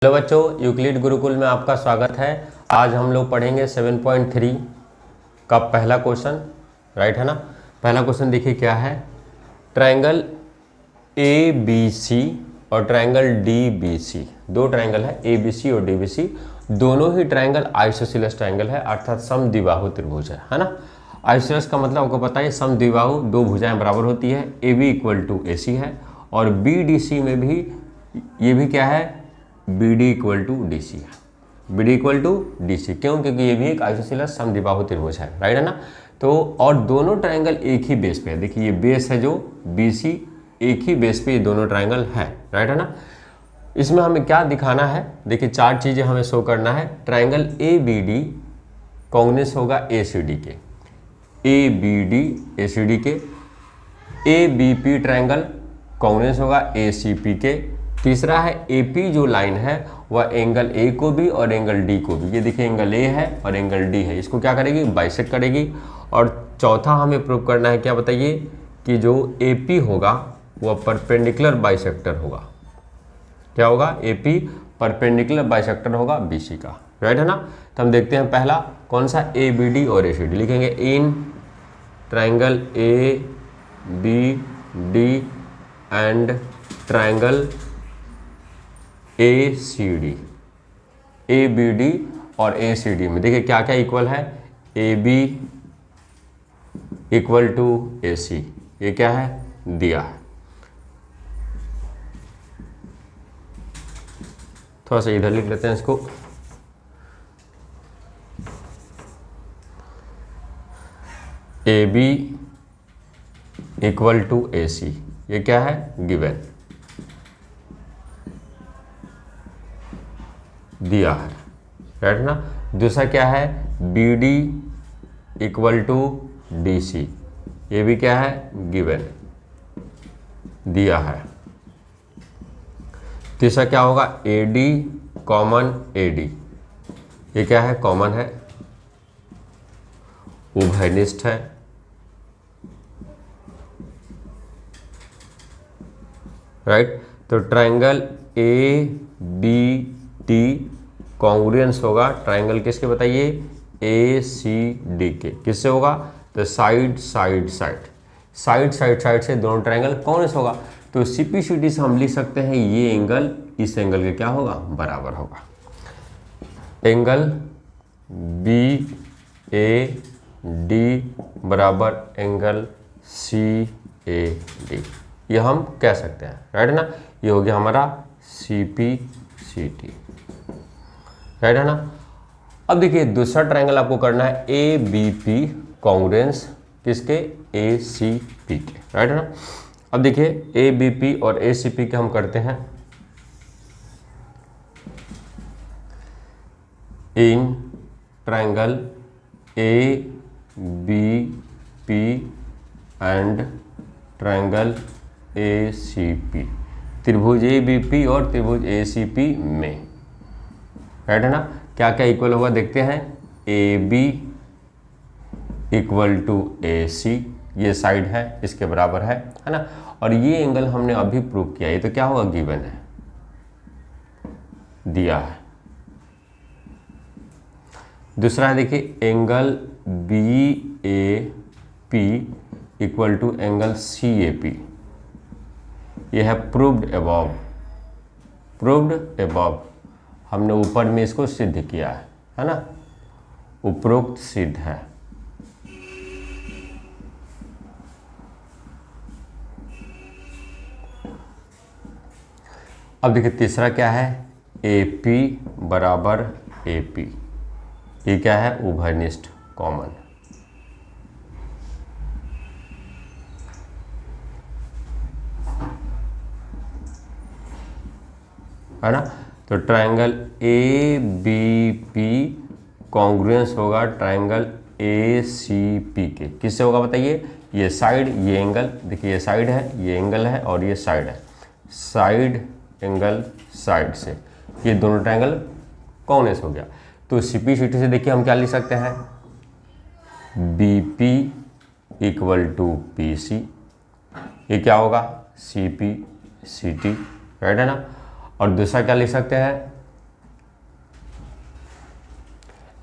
Hello बच्चों, Euclid Gurukul में आपका स्वागत है। आज हम लोग पढ़ेंगे 7.3 का पहला क्वेश्चन, राइट है ना। पहला क्वेश्चन देखिए क्या है। ट्रायंगल ए बी सी और ट्रायंगल डी बी सी, दो ट्रायंगल है ए बी सी और डी बी सी, दोनों ही ट्रायंगल आइसोसेलेस ट्रायंगल है, अर्थात समद्विबाहु त्रिभुज है ना। आइसोसेलेस का मतलब आपको पता है, समद्विबाहु, दो भुजाएं बराबर होती है। ए बी इक्वल टू ए सी है और बी डी सी में भी ये भी क्या है, B D equal to D C है। B D equal to D C क्यों? क्योंकि ये भी एक आइसोसेलेस समद्विबाहु त्रिभुज है, राइट है ना। तो और दोनों ट्रायंगल एक ही बेस पे है। देखिए ये बेस है जो बी सी, एक ही बेस पे ये दोनों ट्रायंगल है, राइट है ना। इसमें हमें क्या दिखाना है, देखिए चार चीज़ें हमें शो करना है। Triangle A B D congruence होगा ए सी डी के, A B D A C D के। A B P triangle congruence होगा ए सी पी के। तीसरा है ए पी जो लाइन है वह एंगल ए को भी और एंगल डी को भी, ये देखिए एंगल ए है और एंगल डी है, इसको क्या करेगी, बाइसेक्ट करेगी। और चौथा हमें प्रूव करना है, क्या बताइए, कि जो ए पी होगा वह परपेंडिकुलर बाइसेक्टर होगा। क्या होगा, ए पी परपेंडिकुलर बाइसेक्टर होगा बी सी का, राइट है ना। तो हम देखते हैं पहला कौन सा, ए बी डी और ए सी डी। लिखेंगे in triangle A B D and triangle A C D, A B D और ए सी डी में देखिए क्या क्या इक्वल है। ए बी इक्वल टू ए सी, ये क्या है, दिया है। थोड़ा सा इधर लिख लेते हैं इसको। ए बी इक्वल टू ए सी, ये क्या है, गिवन, दिया है, राइट ना। दूसरा क्या है, B D equal to D C, ये भी क्या है, गिवन, दिया है। तीसरा क्या होगा, A D common A D, ये क्या है, कॉमन है, उभयनिष्ठ है, राइट। तो triangle A B D congruence होगा ट्रायंगल किसके बताइए, ए सी डी के। किससे होगा, तो side side side, side side side से दोनों ट्रायंगल कॉन्ग्रुएंस होगा। तो सी पी सी डी से हम लिख सकते हैं ये एंगल इस एंगल के क्या होगा, बराबर होगा। एंगल बी ए डी बराबर एंगल सी ए डी, ये हम कह सकते हैं, राइट है ना। ये हो गया हमारा C P C T, right है ना। अब देखिए दूसरा ट्रायंगल आपको करना है ए बी पी कॉन्ग्रुएंस किसके, ए सी पी के, राइट है ना। अब देखिए ए बी पी और ए सी पी के हम करते हैं। In triangle A B P and triangle A C P, त्रिभुज ए बी पी और त्रिभुज ए सी पी में, राइट है ना। क्या क्या इक्वल होगा देखते हैं। ए बी इक्वल टू ए सी, ये साइड है इसके बराबर है ना। और ये एंगल हमने अभी प्रूव किया, ये तो क्या होगा, गिवन है, दिया है। दूसरा है देखिए angle B A P equal to angle C A P, ये है प्रूव्ड अबव, प्रूव्ड अबव, हमने ऊपर में इसको सिद्ध किया है ना, उपरोक्त सिद्ध है। अब देखिए तीसरा क्या है, ए पी बराबर ए पी, ये क्या है, उभयनिष्ठ, कॉमन, है ना। तो triangle A B P congruence होगा ट्रायंगल ए सी पी के। किससे होगा बताइए, ये साइड, ये एंगल, देखिए ये साइड है, ये एंगल है और ये साइड है, साइड एंगल साइड से ये दोनों ट्रायंगल कॉन्ग्रुएंस हो गया। तो सी पी सी टी से देखिए हम क्या लिख सकते हैं, B P equal to P C, ये क्या होगा, C P C T, right है ना। और दूसरा क्या लिख सकते हैं,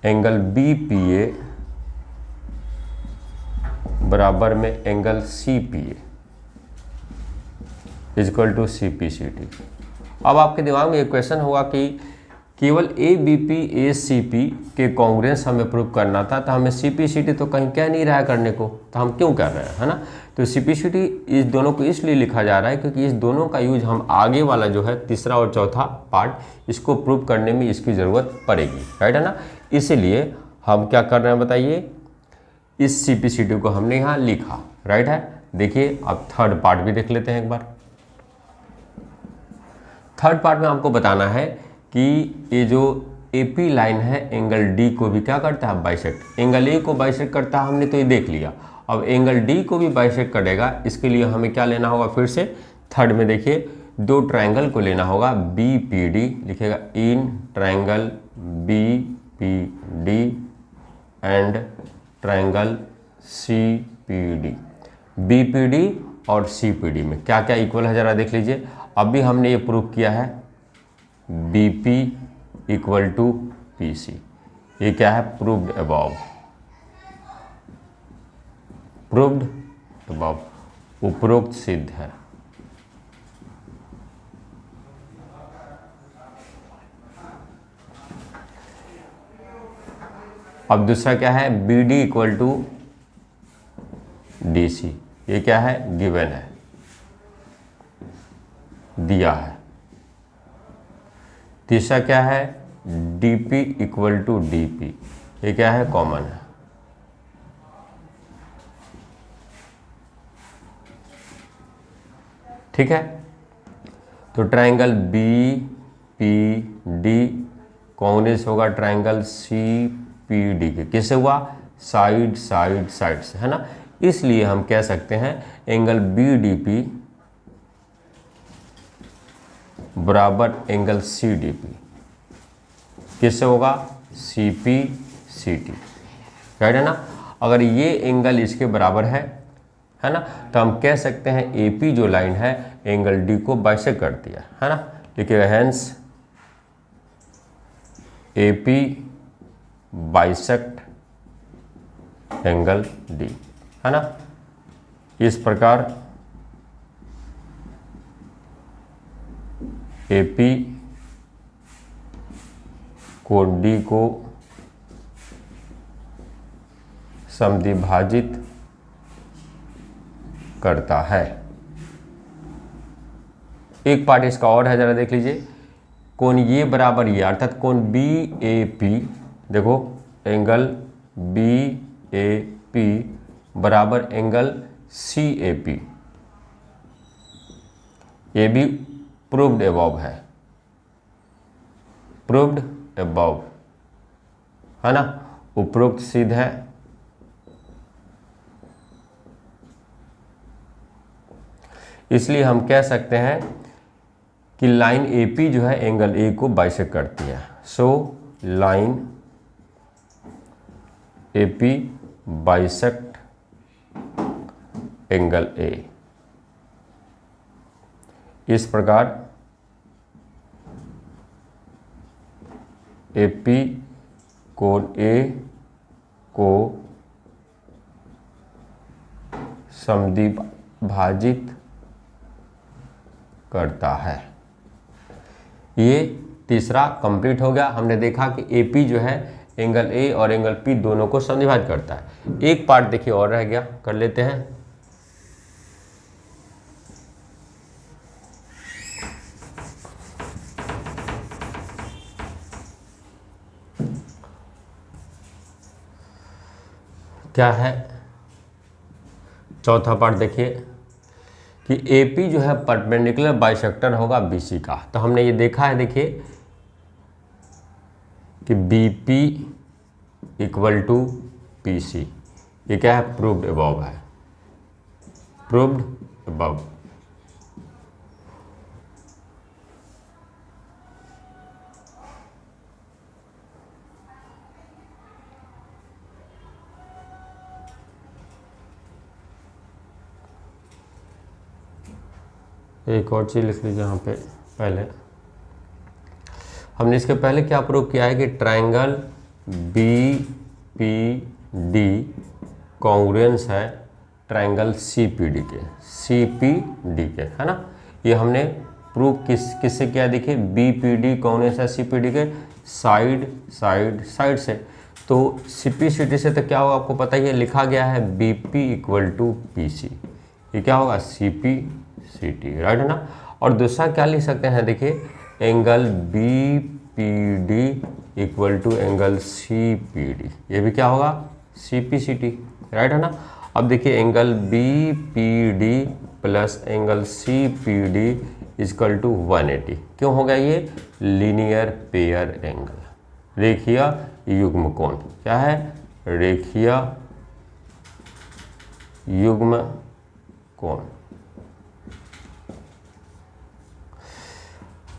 एंगल बी पी ए बराबर में angle C P A equal to C P C T. अब आपके दिमाग में एक क्वेश्चन होगा कि केवल A B P A C P के कॉन्ग्रुएंस हमें प्रूव करना था, तो हमें सी पी सी टी तो कहीं कह नहीं रहा है करने को, तो हम क्यों कर रहे हैं, है ना। तो सी पी सी टी इस दोनों को इसलिए लिखा जा रहा है क्योंकि इस दोनों का यूज हम आगे वाला जो है तीसरा और चौथा पार्ट इसको प्रूव करने में इसकी ज़रूरत पड़ेगी, राइट है ना। इसीलिए हम क्या कर रहे हैं बताइए, इस सी पी सी टी को हमने यहाँ लिखा, राइट है। देखिए अब थर्ड पार्ट भी देख लेते हैं एक बार। थर्ड पार्ट में आपको बताना है कि ये जो एपी लाइन है एंगल डी को भी क्या करता है, बाइसेक्ट। एंगल ए को बाइसेक्ट करता है हमने तो ये देख लिया, अब एंगल डी को भी बाइसेक्ट करेगा। इसके लिए हमें क्या लेना होगा, फिर से थर्ड में देखिए दो ट्रायंगल को लेना होगा, बी पी डी लिखेगा, in triangle B P D and triangle C P D. B P D और सी पी डी में क्या क्या इक्वल है ज़रा देख लीजिए। अभी हमने ये प्रूव किया है B P equal to P C, ये क्या है, प्रूव्ड अबव, प्रूव्ड अबव, उपरोक्त सिद्ध है। अब दूसरा क्या है, B D equal to D C, ये क्या है, गिवन है, दिया है। तीसरा क्या है, dp इक्वल टू dp, ये क्या है, कॉमन है। ठीक है, तो triangle B P D congruence होगा ट्रायंगल सी पी डी के, किससे हुआ, साइड साइड साइड से, है ना। इसलिए हम कह सकते हैं एंगल बी डी पी बराबर एंगल सी डी पी, किससे होगा, C P C T, right है ना। अगर ये एंगल इसके बराबर है ना, तो हम कह सकते हैं ए पी जो लाइन है एंगल डी को बाइसेक्ट करती है ना। लिखिएगा hence A P bisect angle D, है ना। इस प्रकार ए पी को डी को समद्विभाजित करता है। एक पार्ट इसका और है, जरा देख लीजिए। कोण ये बराबर ये, अर्थात कोण बी ए पी, देखो एंगल बी ए पी बराबर एंगल सी ए पी, ये भी प्रूव्ड अबव है, प्रूव्ड अबव, है ना, उपरोक्त सिद्ध है। इसलिए हम कह सकते हैं कि लाइन AP जो है एंगल A को बाइसेक्ट करती है। So line AP bisect angle A। इस प्रकार AP कोण A को समद्विभाजित करता है। ये तीसरा कंप्लीट हो गया। हमने देखा कि AP जो है एंगल A और एंगल P दोनों को समद्विभाजित करता है। एक पार्ट देखिए और रह गया, कर लेते हैं। क्या है, चौथा पार्ट देखिए कि AP जो है परपेंडिकुलर बाइसेक्टर होगा BC का। तो हमने ये देखा है, देखिए कि BP इक्वल टू PC, ये क्या है, प्रूव्ड अबव है, प्रूव्ड अबव। एक और चीज़ लिख लीजिए यहाँ पे। पहले हमने इसके पहले क्या प्रूव किया है कि triangle B P D congruence है ट्रायंगल सी पी डी के, है ना। ये हमने प्रूव किससे किया, देखिए बी पी डी कॉन्ग्रुएंस है सी पी डी के साइड से। तो सिपिसिटी से तो क्या होगा आपको पता ही है, लिखा गया है B P equal to P C, ये क्या होगा C P C T, right है ना। और दूसरा क्या लिख सकते हैं, देखिए angle B P D equal to angle C P D, ये भी क्या होगा C P C T, right है ना। अब देखिए angle B P D plus angle C P D equal to 180, क्यों हो गया ये लीनियर पेयर एंगल, रेखीय युग्म कोण, क्या है रेखीय युग्म कोण।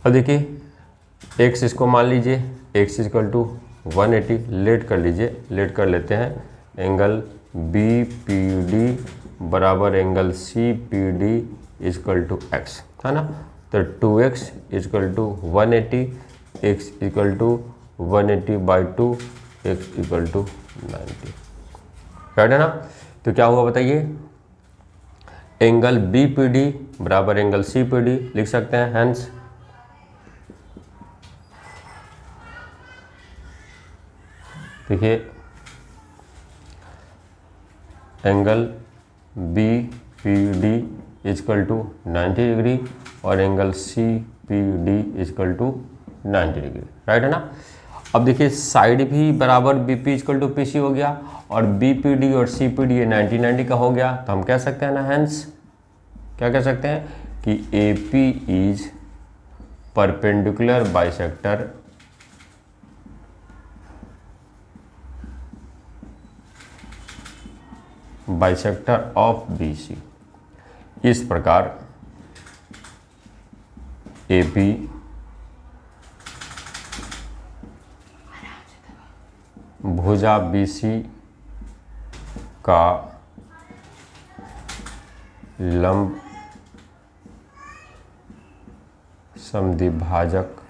अब देखिए x इसको मान लीजिए x इक्वल टू 180, लेट कर लीजिए, लेट कर लेते हैं एंगल बी पी डी बराबर angle C P D equal to x, है ना। तो 2x equal to 180, x equal to 180 by 2, x equal to 90, right है ना। तो क्या हुआ बताइए, एंगल बी पी डी बराबर एंगल सी पी डी लिख सकते हैं, हैंस देखिए angle B P D equal to 90 degree और angle C P D equal to 90 degree, right है ना। अब देखिए साइड भी बराबर B P equal to P C हो गया और बी पी डी और सी पी डी ये 90 का हो गया, तो हम कह सकते हैं ना हैंस, क्या कह सकते हैं कि A P is perpendicular bisector of B C. इस प्रकार ए पी भुजा बी सी का लंब समद्विभाजक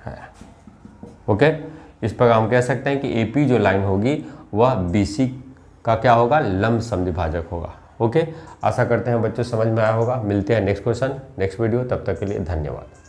है। ओके, इस प्रकार हम कह सकते हैं कि एपी जो लाइन होगी वह बीसी का क्या होगा लंब समद्विभाजक होगा। ओके, आशा करते हैं बच्चों समझ में आया होगा। मिलते हैं नेक्स्ट क्वेश्चन नेक्स्ट वीडियो, तब तक के लिए धन्यवाद।